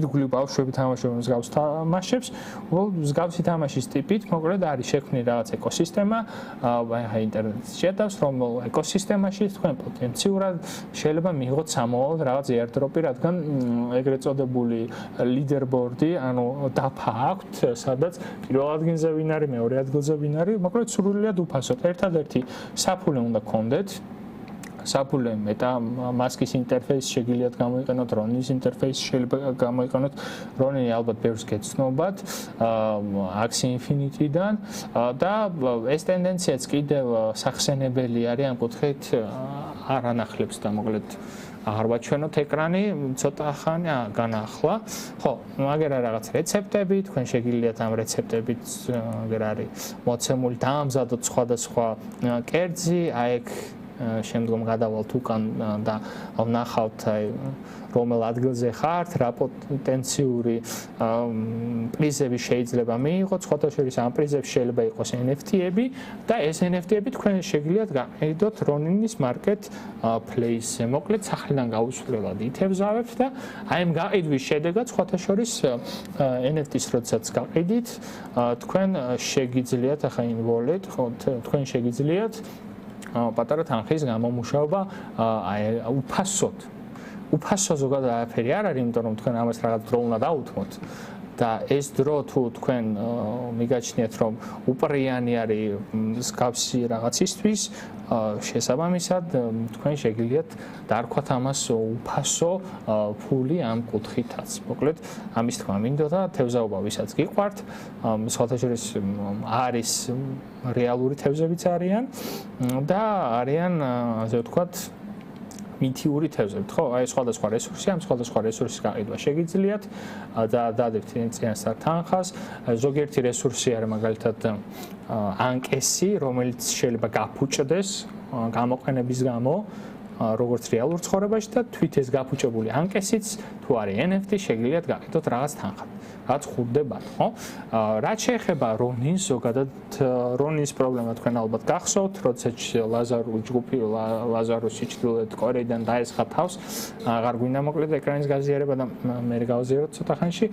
ირგვლივ ბავშვები თამაშობენ მსგავს თამაშებს, მსგავსი თამაშის ტიპით, მოკლედ არის შექმნილი რაღაც ეკოსისტემა, აი ინტერნეტს შედავს, რომ ეკოსისტემაში თქვენ პოტენციურად შეიძლება მიიღოთ სამოვალ რაღაც airdrop-ი, რადგან ეგრეთ წოდებული leaderboard-ი, ანუ დაფა აქვთ, სადაც პირველ ადგილზე ვინ არის, მეორე ადგილზე ვინ არის, მოკლედ სრულიად უფასოდ. ერთადერთი საფულე უნდა გქონდეთ. საფულე MetaMask-ის ინტერფეისი შეგიძლიათ გამოიყენოთ, Ronin-ის ინტერფეისი შეიძლება გამოიყენოთ. Ronin-ი ალბათ ბევრს გეცნობათ Axie Infinity-დან და ეს ტენდენციაც კიდევ სახსენებელი არის ამ კუთხით არ ანახლებს და მოკლედ აღარ ვაჩვენოთ ეკრანი, ცოტა ხანი განახლა. ხო, მაგერა რაღაც რეცეპტები, თქვენ შეგიძლიათ ამ რეცეპტებით აგერ არის მოცემული დაამზადოთ სხვადასხვა კერძი, აი ეგ შემდგომ გადავალთ უკან და ვნახავთ აი რომელ ადგილზე ხართ, რა პოტენციური პრიზები შეიძლება მიიღოთ, სხვათა შორის ამ პრიზებში შეიძლება იყოს NFT-ები და ეს NFT-ები თქვენ შეგიძლიათ გაყიდოთ Ronin-ის marketplace-ზე. მოკლედ სახლიდან გაუსვლელად ითევზავებთ და აი ამ გაყიდვის შედეგად სხვათა შორის NFT-ს როდესაც გაყიდით, თქვენ შეგიძლიათ ახლა involved, ხო, თქვენ შეგიძლიათ პატარა თანხის გამომუშავება აი უფასო ზოგადად არაფერი არ არის, იმიტომ რომ თქვენ ამას რაღაც დრო უნდა დაუთმოთ და ეს დრო თუ თქვენ მიგაჩნიათ რომ უპრიანი არის მსგავსი რაღაცისთვის, შესაბამისად თქვენ შეგიძლიათ დარქვათ ამას უფასო ფული ამ კუთხითაც. მოკლედ ამის თქმა მინდოდა თევზაობა ვისაც გიყვართ, სხვათა შორის არის რეალური თევზებიც არიან და არიან ასე ვთქვათ მითიური თევზებით, ხო? აი სხვადასხვა რესურსი, ამ სხვადასხვა რესურსის გაყიდვა შეგიძლიათ და დადებთ წინასწარ თანხას. ზოგიერთი რესურსი არის მაგალითად ანკესი, რომელიც შეიძლება გაფუჭდეს გამოყენების გამო, როგორც რეალურ ცხოვრებაში და თვით ეს გაფუჭებული ანკესიც თუ არის NFT, შეგიძლიათ გაყიდოთ რაღაც თანხად. რაც ხურდებათ, ხო? რაც შეეხება Ronin-ს, ზოგადად Ronin-ის პრობლემა თქვენ ალბათ გახსოვთ, როდესაც ლაზარუსი ჩრდილოეთ კორეიდან დაესხა თავს, აღარ გვინდა მოკლედ ეკრანის გაზიარება და მე გავაზიაროთ ცოტა ხანში.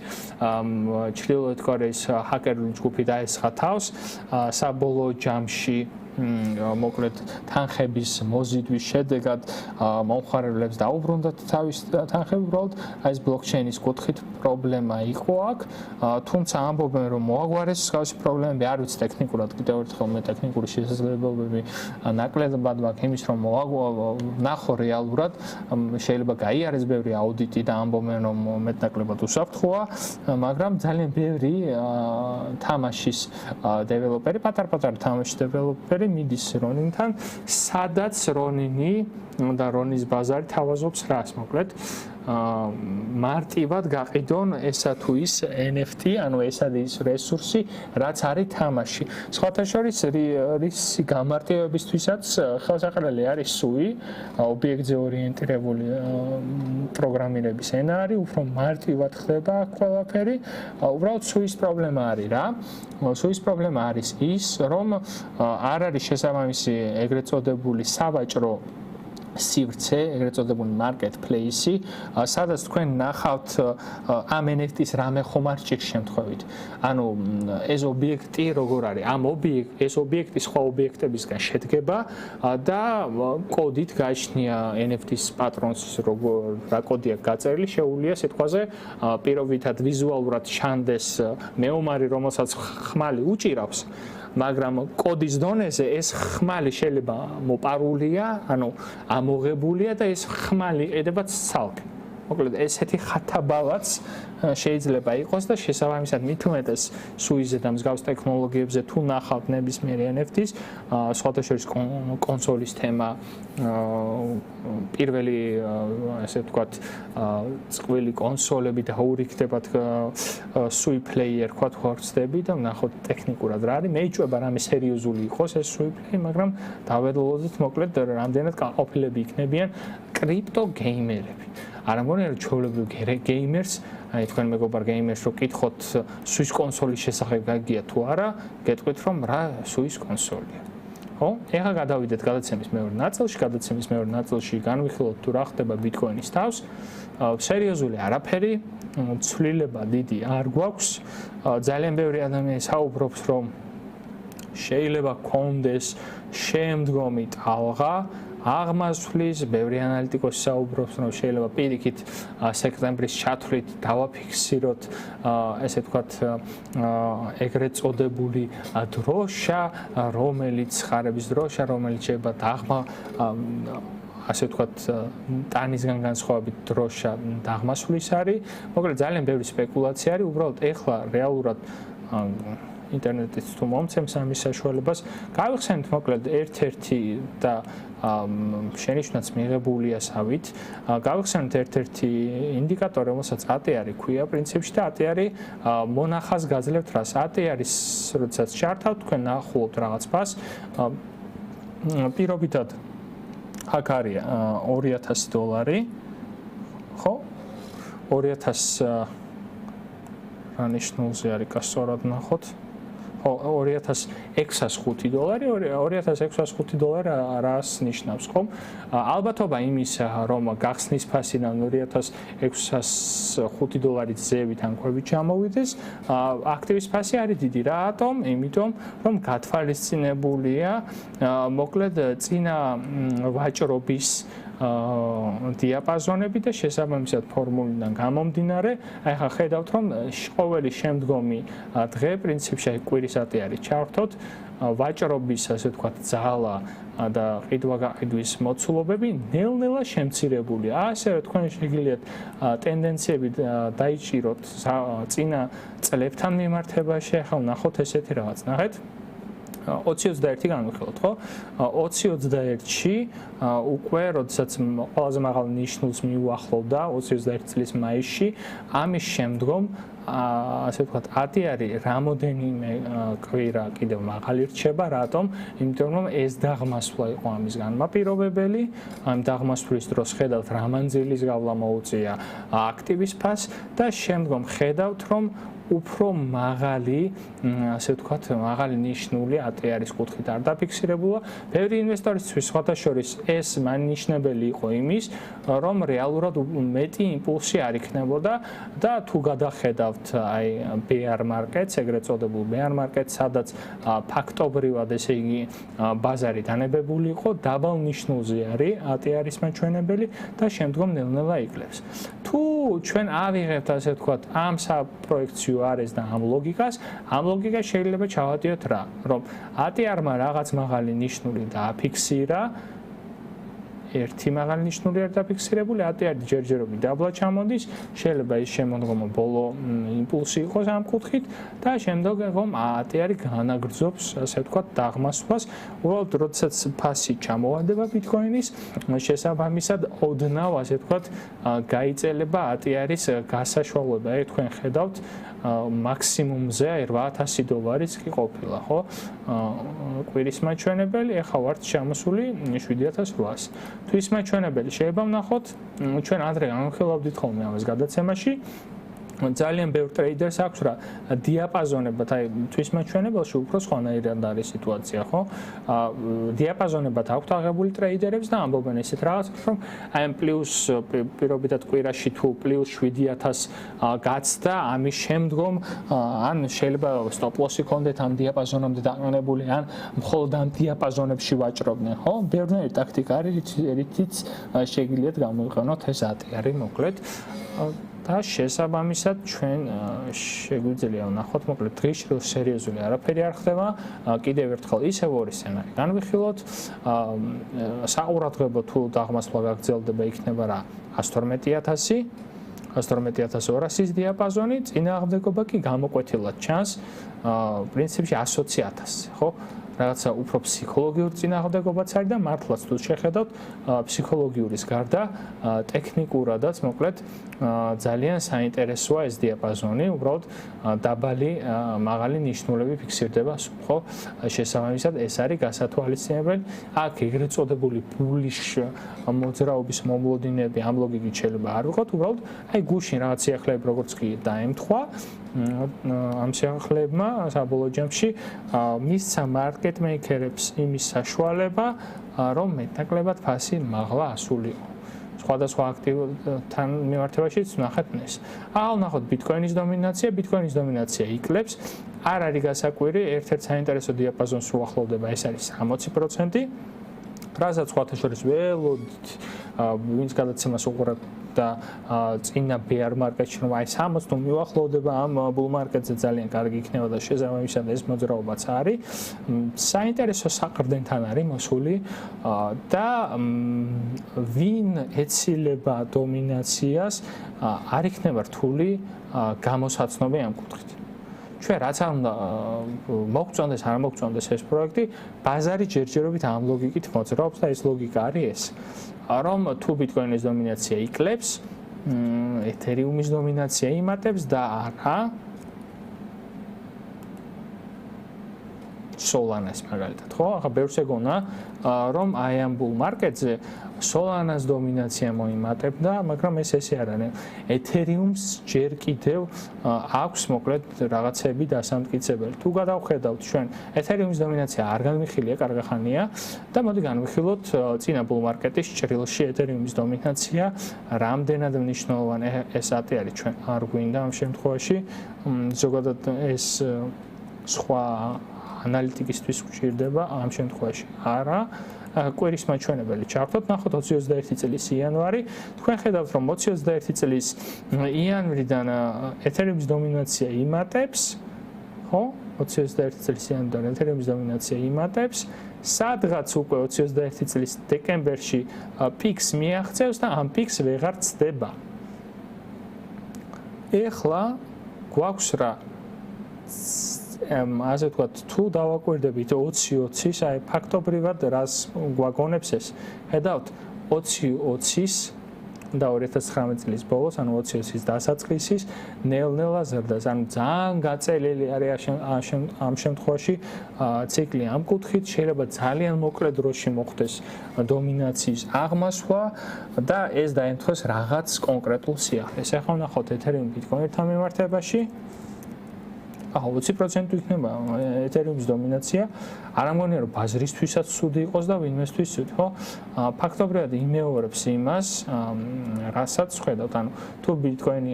ჩრდილოეთ კორეის ჰაკერული ჯგუფი დაესხა თავს, საბოლოო ჯამში მოკლედ თანხების მოზიდვის შედეგად მომხმარებლებს დაუბრუნდათ თავის თანხები, უბრალოდ აი ეს ბლოკჩეინის კუთხით პრობლემა იყო აქ, თუმცა ამბობენ რომ მოაგვარეს მსგავსი პრობლემები, არ ვიცი ტექნიკურად, კიდევ ერთხელ მე ტექნიკური შესაძლებლობები ნაკლებად მაქვს იმის რომ ნახო რეალურად, შეიძლება გაიარეს ბევრი აუდიტი და ამბობენ რომ მეტნაკლებად უსაფრთხოა, მაგრამ ძალიან ბევრი თამაშის დეველოპერი, პატარ-პატარა თამაშის დეველოპერი მიდის Ronin-თან, სადაც Ronin-ი და Ronin-ის ბაზარი თავაზობს რას, მოკლედ მარტივად გაყიდონ ესა თუ ის NFT, ანუ ესა ის რესურსი, რაც არის თამაში. სხვათა შორის რისი გამარტივებისთვისაც ხელსაყრელი არის SUI, ობიექტზე ორიენტირებული პროგრამირების ენარი, უფრო მარტივად ხდება ყველაფერი. უბრალოდ SUI-ის პრობლემა არის რა? SUI-ის პრობლემა არის ის, რომ არ არის შესაბამისი ეგრეთ წოდებული სავაჭრო სივრცე, ეგრეთ წოდებული marketplace-ი, სადაც თქვენ ნახავთ ამ NFT-ს რამე ხომ არ ჭირს შემთხვევით. ანუ ეს ობიექტი როგორ არის? ეს ობიექტი სხვა ობიექტებისგან შედგება და კოდით გააჩნია NFT-ს პატრონს, რა კოდი აქვს გაწერილი, შეუძლია სიტყვაზე პირობითად ვიზუალურად ჩანდეს მეომარი, რომელსაც ხმალი უჭირავს. მაგრამ კოდის დონეზე ეს ხმალი შეიძლება მოპარულია, ანუ ამოღებულია და ეს ხმალი ედება ცალკე. მოკლედ ესეთი ხათაბალაც შეიძლება იყოს და შესაბამისად მით უმეტეს სუიზე და მსგავს ტექნოლოგიებზე თუ ნახავთ ნებისმიერ NFT-ს, სხვათა შორის კონსოლის თემა, პირველი ასე ვთქვათ, წყვილი კონსოლები და ურიქდებათ sui player თქვა ხორცდები და ნახოთ ტექნიკურად რა არის. მეიჭვება რამე სერიოზული იყოს ეს sui play, მაგრამ დაველოდოთ მოკლედ რამდენად გაყოფილები იქნებიან კრიპტო გეიმერები. არ მგონია რომ ჩვეულებრივ გეიმერს, აი თქვენ მეგობარ გეიმერს რო კითხოთ სუის კონსოლის შესახებ გაგია თუ არა, გეტყვით რომ რა სუის კონსოლია. ხო? ეხლა გადავიდეთ გადაცემის მეორე ნაწილში, გადაცემის მეორე ნაწილში განვიხილოთ თუ რა ხდება ბიტკოინის თავს. სერიოზული არაფერი, ცვლილება დიდი არ გვაქვს. ძალიან ბევრი ადამიანი საუბრობს რომ შეიძლება გქონდეს შემდგომი ტალღა აღმასვლის, ბევრი ანალიტიკოსი საუბრობს, რომ შეიძლება პირიქით სექტემბრის ჩათვლით დავაფიქსიროთ, ესე ვთქვათ, ეგრეთ წოდებული დროშა, რომელიც ხარების დროშა, რომელიც შეიძლება დაღმა ასე ვთქვათ, ტანისგან განსხვავებით დროშა დაღმასვლის არის. მოკლედ ძალიან ბევრი სპეკულაცია არის, უბრალოდ ეხლა რეალურად ინტერნეტით თუ მომცემს ამის საშუალებას, გავიხსენეთ მოკლედ ერთ-ერთი და შენიშვნაც მიღებულია სავით. გავიხსენეთ ერთ-ერთი ინდიკატორი, რომელსაც ATR ქვია პრინციპში და ATR მონახას გაძლევთ რას. ATR-ის როდესაც ჩართავთ, თქვენ ნახულობთ რაღაც ფას. პირობითად აქ არის $2000, ხო? 2000 რა ნიშნულზე არის გასწორად ნახოთ. $2605, $2605 რას ნიშნავს, ხო? ალბათობა იმისა, რომ გახსნის ფასიდან $2605 ზევით ან ქვევით ჩამოვიდეს, აქტივის ფასი არის დიდი. რატომ? იმიტომ, რომ გათვალისწინებულია მოკლედ წინა ვაჭრობის დიაპაზონები და შესაბამისად ფორმულიდან გამომდინარე, აი ხა ხედავთ რომ ყოველი შემდგომი დღე პრინციპში კვირის ATR-ი ჩავრთოთ, ვაჭრობის ასე ვთქვათ ძალა და ყიდვა-გაყიდვის მოცულობები ნელ-ნელა შემცირებულია. ასევე თქვენ შეგიძლიათ ტენდენციები დაიჭიროთ წინა წლებთან მიმართებაში, ახლა ვნახოთ ესეთი რაღაც. ნახეთ 2021 განვიხილოთ, ხო? 2021-ში უკვე, როდესაც ყველაზე მაღალ ნიშნულს მიუახლოვდა 2021 წლის მაისში, ამის შემდგომ ასე ვთქვათ, ATR რამოდენიმე კვირა კიდევ მაღალი რჩება, რატომ? იმიტომ რომ ეს დაღმასვლა იყო ამის განმაპირობებელი, ამ დაღმასვლის დროს ხედავთ რა მანძილის გავლა მოუწია აქტივის ფასს და შემდგომ ხედავთ რომ უფრო მაღალი, ასე ვთქვათ, მაღალი ნიშნული ATR-ის კუთხით არ დაფიქსირებულა. ბევრი ინვესტორისთვის სხვათა შორის ეს მანიშნებელი იყო იმის, რომ რეალურად მეტი იმპულსი არ იქნებოდა და თუ გადახედავთ აი bear markets, ეგრეთ წოდებულ bear markets, სადაც ფაქტობრივად ესე იგი ბაზარი დანებებული იყო, დაბალ ნიშნულზე არის ATR-ის მაჩვენებელი და შემდგომ ნელ-ნელა იკლებს. თუ ჩვენ ავიღებთ ასე ვთქვათ ამ საპროექციო არის და ამ ლოგიკას შეიძლება ჩავატიოთ რა, რომ ATR-მა რაღაც მაღალი ნიშნული დააფიქსირა, ერთი მაღალი ნიშნული არ დაფიქსირებული, ATR-ი ჯერჯერობით დაბლა ჩამოდის, შეიძლება ის შემოდგომა ბოლო იმპულსი იყოს ამ კუთხით და შემდგომ ATR-ი განაგრძობს, ასე ვთქვათ, დაღმასვლას. უბრალოდ როდესაც ფასი ჩამოვარდება ბიტკოინის, შესაბამისად ოდნავ, ასე ვთქვათ, გაიწელება ATR-ის გასაშუალება. აი თქვენ ხედავთ მაქსიმუმზე $8000 კი ყოფილა, ხო? კვირის მაჩვენებელი, ახლა ვართ შემოსული 7800. თვის მაჩვენებელი შეიძლება ვნახოთ, ჩვენ ადრე განვიხილავდით ხოლმე ამას გადაცემაში. ძალიან ბევრ ტრეიდერს აქვს რა დიაპაზონებად, აი თვის მაჩვენებელში უფრო სხვანაირად არის სიტუაცია, ხო? დიაპაზონებად აქვთ აღებული ტრეიდერებს და ამბობენ ესეთ რაღაცას, რომ აი პლუს პირობითად კვირაში თუ პლუს 7000 გაცდა, ამის შემდგომ ან შეიძლება სტოპ ლოსი ქონდეთ ამ დიაპაზონამდე დაყენებული, ან მხოლოდ ამ დიაპაზონებში ვაჭრობდნენ, ხო? ბევრი ტაქტიკა არის, რითიც შეგიძლიათ გამოიყენოთ ეს ATR-ი მოკლედ. და შესაბამისად ჩვენ შეგვიძლია ვნახოთ მოკლედ დღისშრილ სერიოზული არაფერი არ ხდება კიდევ ერთხელ ისევ ორი სცენარი განვიხილოთ საყურადღებო თუ დაღმასვლა გაგრძელდება იქნება რა 112,200-ის დიაპაზონი წინააღმდეგობა კი გამოკვეთილად ჩანს პრინციპში 120,000 ხო რაღაცა უფრო ფსიქოლოგიური წინააღმდეგობაც არის და მართლაც თუ შეხედავთ ფსიქოლოგიურის გარდა ტექნიკურადაც მოკლედ ძალიან საინტერესოა ეს დიაპაზონი უბრალოდ დაბალი მაღალი ნიშნულები ფიქსირდება ხო შესაბამისად ეს არის გასათვალისწინებელი აქ ეგრეთ წოდებული ბულიsh მოძრაობის მომლოდინები ამ ლოგიკით შეიძლება არ ვიყოთ უბრალოდ აი გუშინ რაღაც სიახლეები როგორც კი დაემთხვა ამ სიახლეებმა საბოლოო ჯამში მისცა მარკეტ მეიკერებს იმის საშუალება რომ მეტნაკლებად ფასი მაღლა ასულიყო სხვადასხვა აქტივთან მიმართებაშიც ვნახეთ ეს ახლა ვნახოთ ბიტკოინის დომინაცია იკლებს არ არის გასაკვირი ერთ-ერთ საინტერესო დიაპაზონს უახლოვდება ეს არის 60% რასაც სხვათა შორის ველოდით ვინც გადაცემას უყურებთ და წინა bear market-ში რომ აი 60 თუ მიუახლოვდება ამ bull market-ზე ძალიან კარგი იქნება და შესაბამისად ეს მოძრაობაც არის საინტერესო საყრდენთან არის მოსული და ვინ ეცილება დომინაციას არ იქნება რთული გამოსაცნობი ამ კუთხით ჩვენ რაც არ უნდა მოგწონდეს არ მოგწონდეს ეს პროექტი ბაზარი ჯერჯერობით ამ ლოგიკით მოძრაობს და ეს ლოგიკა არის ეს რომ თუ ბიტკოინის დომინაცია იკლებს ეთერიუმის დომინაცია იმატებს და არა Solana-ს მაგალითად ხო ახლა ბევრს ეგონა რომ აი ამ bull market-ზე Solana-ს დომინაცია მოიმატებდა მაგრამ ესე არ არის ეთერიუმს ჯერ კიდევ აქვს მოკლედ რაღაცები დასამტკიცებელი თუ გადავხედავთ ჩვენ ეთერიუმის დომინაცია არ განვიხილია კარგი ხანია და მოდი განვიხილოთ წინა bull market-ის ჭრილში ეთერიუმის დომინაცია რამდენად მნიშვნელოვანი ეს არის ჩვენ არ გვინდა ამ შემთხვევაში ზოგადად ეს სხვა ანალიტიკისთვის გვჭირდება ამ შემთხვევაში არა კვერის მაჩვენებელი ჩავთოთ ნახოთ 2021 წლის იანვარი თქვენ ხედავთ რომ 2021 წლის იანვრიდან ეთერიუმის დომინაცია იმატებს ხო 2021 წლის იანვრიდან ეთერიუმის დომინაცია იმატებს სადღაც უკვე 2021 წლის დეკემბერში პიკს მიაღწევს და ამ პიკს ვეღარ ცდება ეხლა გვაქვს რა ასე ვთქვათ, თუ დავაკვირდებით 20-20-ის, აი ფაქტობრივად რას გვაგონებს ეს. ხედავთ 20-20-ის და 2019 წლის ბოლოს, ანუ 20-20-ის დასაწყისის ნელ-ნელა ზრდას, ანუ ძალიან გაწელილი არის ამ შემთხვევაში ციკლი ამ კუთხით, შეიძლება ძალიან მოკლე დროში მოხდეს დომინაციის აღმასვლა და ეს დაემთხოს რაღაც კონკრეტულ სიახლეს. ახლა ვნახოთ ეთერიუმ ბიტკოინთან მიმართებაში. 20% იქნება ეთერიუმის დომინაცია. არ ამგონია რომ ბაზრისთვისაც ცუდი იყოს და ვინმესთვის ცუდი, ხო? ფაქტობრივად იმეორებს იმას, რასაც ხედავთ, ანუ თუ ბიტკოინი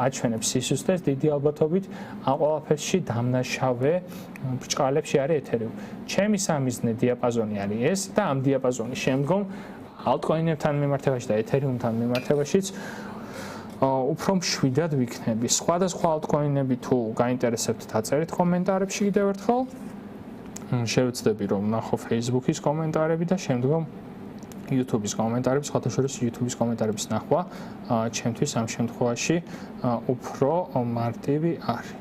აჩვენებს სისუსტეს, დიდი ალბათობით ამ ყველაფერში დამნაშავე ბრჭყალებში არის ეთერიუმი. ჩემი სამიზნე დიაპაზონი არის ეს და ამ დიაპაზონის შემდგომ ალტკოინებთან მიმართებაში და ეთერიუმთან მიმართებაშიც უფრო მშვიდად ვიქნები. სხვადასხვა ალტკოინები თუ გაინტერესებთ, დაწერით კომენტარებში კიდევ ერთხელ. შევეცდები რომ ვნახო Facebook-ის კომენტარები და შემდგომ YouTube-ის კომენტარები, სხვათა შორის YouTube-ის კომენტარების ნახვა ჩემთვის ამ შემთხვევაში უფრო მარტივი არის.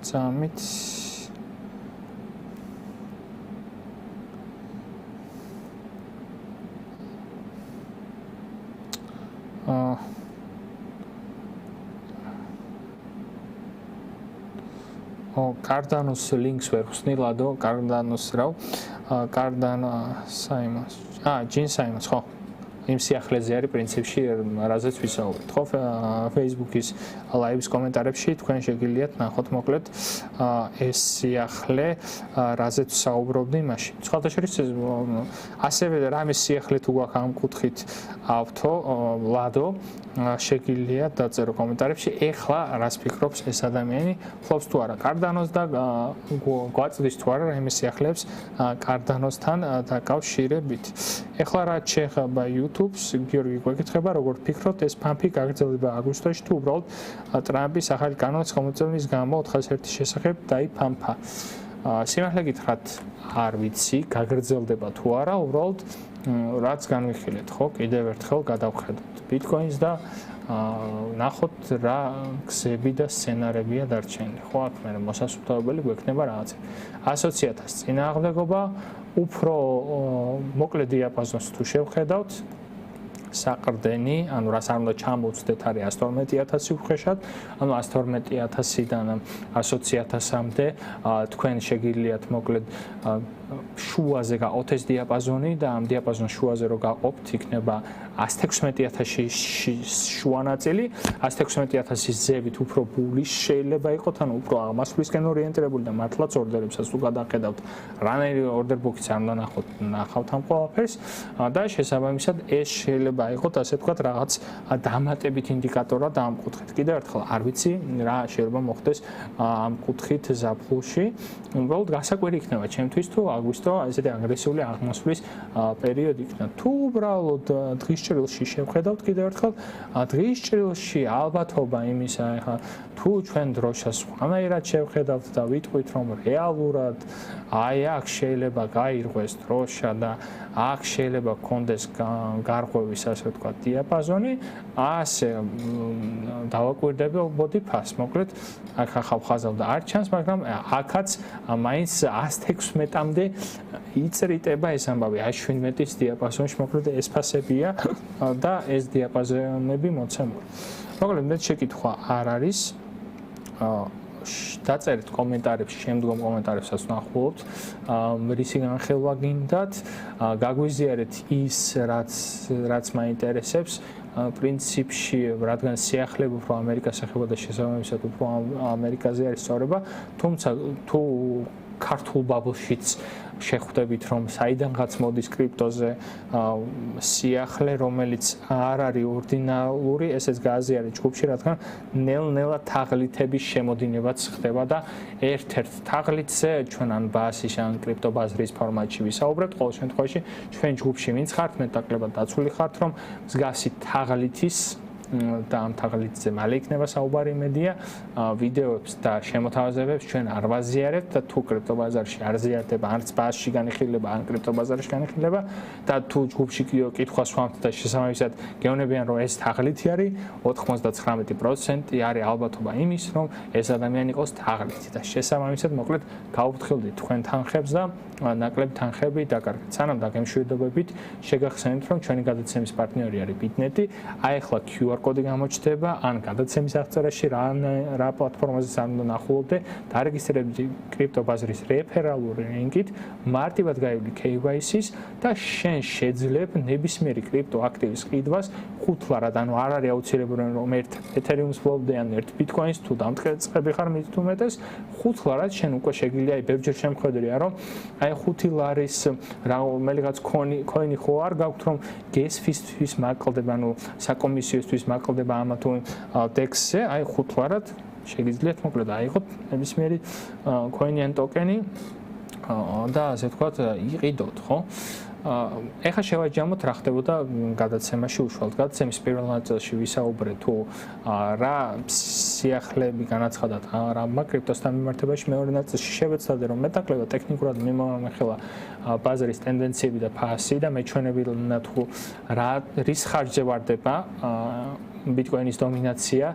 წამით Cardano's links ვერ ხსნილადო, Cardano's რაო, Cardano Simons. Gene Simons, ხო. იმ სიახლეზე არის პრინციპში, რაზეც ვისაუბრეთ, ხო? Facebook-ის live-ის კომენტარებში თქვენ შეგიძლიათ ნახოთ მოკლედ ეს სიახლე, რაზეც საუბრობდი იმაში. სხვათა შორის ასევე რამის სიახლე თუ გვაქვს ამ კუთხით ავთო, ლადო, შეგიძლიათ დაწერო კომენტარებში, ეხლა რას ფიქრობს ეს ადამიანი, ხლობს თუ არა Cardano-ს და გვაწვდის თუ არა რამის სიახლეებს Cardano-სთან დაკავშირებით. ეხლა რაც შეეხება YouTube-ს გიორგი გვეკითხება, როგორ ფიქრობთ, ეს ფანფი გაგრძელდება აგვისტოში თუ უბრალოდ ტრამპის ახალი კანონის გამოწვევის გამო 401-ის შესახებ დაიფანფა. სიმართლე გითხრათ, არ ვიცი, გაგრძელდება თუ არა, უბრალოდ რაც განვიხილეთ, ხო, კიდევ ერთხელ გადავხედოთ ბიტკოინს და ნახოთ რა გზები და სცენარებია დარჩენილი. ხო, აქ მე მოსასუფთავებელი გვექნება რაღაცა. 100,000-ს წინააღმდეგობა, უფრო მოკლე დიაპაზონს თუ შევხედავთ, საყრდენი, ანუ რას არ უნდა ჩამოვცდეთ არის 112,000 უხეშად, ანუ 112,000-დან 120,000-მდე თქვენ შეგიძლიათ მოკლედ შუაზე გაყოთ ეს დიაპაზონი და ამ დიაპაზონის შუაზე რო გაყოფთ, იქნება 116,000 შუა ნაწილი, 116,000-ის ზევით უფრო ბული შეიძლება იყოს, ანუ უფრო აღმასვლისკენ ორიენტირებული და მართლაც ორდერებსაც თუ გადახედავთ, რანაირი ორდერბუქიც არ უნდა ნახავთ ამ ყველაფერს და შესაბამისად ეს შეიძლება იყოს, ასე ვთქვათ, რაღაც დამატებით ინდიკატორად ამ კუთხით. კიდევ ერთხელ არ ვიცი რა შეიძლება მოხდეს ამ კუთხით ზაფხულში, უბრალოდ გასაკვირი იქნება ჩემთვის თუ აგვისტო ესეთი აგრესიული აღმასვლის პერიოდი იქნება. თუ უბრალოდ დღის ჭრილში შევხედავთ კიდევ ერთხელ, დღის ჭრილში ალბათობა იმისა, ეხლა თუ ჩვენ დროშას სხვანაირად შევხედავთ და ვიტყვით, რომ რეალურად აი აქ შეიძლება გაირღვეს დროშა და აქ შეიძლება გქონდეს გარღვევის, ასე ვთქვათ, დიაპაზონი, ასე დავაკვირდებოდი ფას. მოკლედ, აქ ახალ ხაზავდა არ ჩანს, მაგრამ აქაც მაინც 116-მდე იწრიტება ეს ამბავი 17-ის დიაპაზონში, მოკლედ ეს ფასებია და ეს დიაპაზონები მოცემული. მოკლედ, მე შეკითხვა არ არის. დაწერეთ კომენტარებში, შემდგომ კომენტარებსაც ვნახულობთ, რისი განხილვა გინდათ, გაგვიზიარეთ ის, რაც მაინტერესებს. პრინციპში, რადგან სიახლეები უფრო ამერიკას ეხება და შესაბამისად უფრო ამერიკაზე არის სწორება, თუმცა თუ ქართულ ბაბლშიც შეხვდებით, რომ საიდანღაც მოდის კრიპტოზე სიახლე, რომელიც არ არის ორდინალური, ესეც გააზიარეთ ჯგუფში, რადგან ნელ-ნელა თაღლითების შემოდინებაც ხდება და ერთ-ერთ თაღლითზე ჩვენ ან ბაზის ან კრიპტობაზრის ფორმატში ვისაუბრებთ, ყოველ შემთხვევაში ჩვენ ჯგუფში ვინც ხართ, მეტაკლებად დაცული ხართ, რომ მსგავსი თაღლითის და ამ თაღლითზე მალე იქნება საუბარი იმედია, ვიდეოებს და შემოთავაზებებს ჩვენ არ ვაზიარებთ და თუ კრიპტობაზარში არ ზიარდება, არც ბაზში განიხილება, ან კრიპტობაზარში განიხილება და თუ ჯგუფში კითხვას ვამთ და შესაბამისად გეუბნებიან, რომ ეს თაღლითი არის, 99% არის ალბათობა იმის, რომ ეს ადამიანი იყოს თაღლითი და შესაბამისად მოკლედ გაუფრთხილდით თქვენ თანხებს და ნაკლები თანხები დაკარგეთ. სანამ დაგემშვიდობებით, შეგახსენებთ, რომ ჩვენი გადაცემის პარტნიორი არის BitNet. აი ახლა QR კოდი გამოჩნდება, ან გადაცემის აღწერაში რა პლატფორმაზე არ უნდა ნახულობდე, დარეგისტრირებით კრიპტობაზრის რეფერალური ლინკით, მარტივად გაივლი KYC-ს და შენ შეძლებ ნებისმიერი კრიპტოაქტივის ყიდვას 5 ლარად, ანუ არ არის აუცილებელი რომ ერთ ეთერიუმს ვლობდე ან ერთ ბიტკოინს თუ დამტკეცები ხარ მით თუ მეტეს, 5 ლარად შენ უკვე შეგიძლია აი ბევრჯერ შემხედრია, რომ აი 5 ლარის რომელიღაც კოინი ხო არ გაქვთ, რომ GESF-ისთვის მაკლდება, ანუ საკომისიოსთვის მაკლდება ამა თუ DEX-ზე, აი 5 ლარად შეგიძლიათ მოკლედ აიღოთ ნებისმიერი კოინი ან ტოკენი და ასე ვთქვათ იყიდოთ, ხო? ეხლა შევაჯამოთ რა ხდებოდა გადაცემაში უშუალოდ. გადაცემის პირველ ნაწილში ვისაუბრეთ თუ რა სიახლეები განაცხადათ რამმა კრიპტოსთან მიმართებაში, მეორე ნაწილში შევეცდადე რომ მეტაკლება ტექნიკურად მიმოვამეხილა ბაზრის ტენდენციები და ფასი და მეჩვენებინა თუ რის ხარჯზე ვარდება ბიტკოინის დომინაცია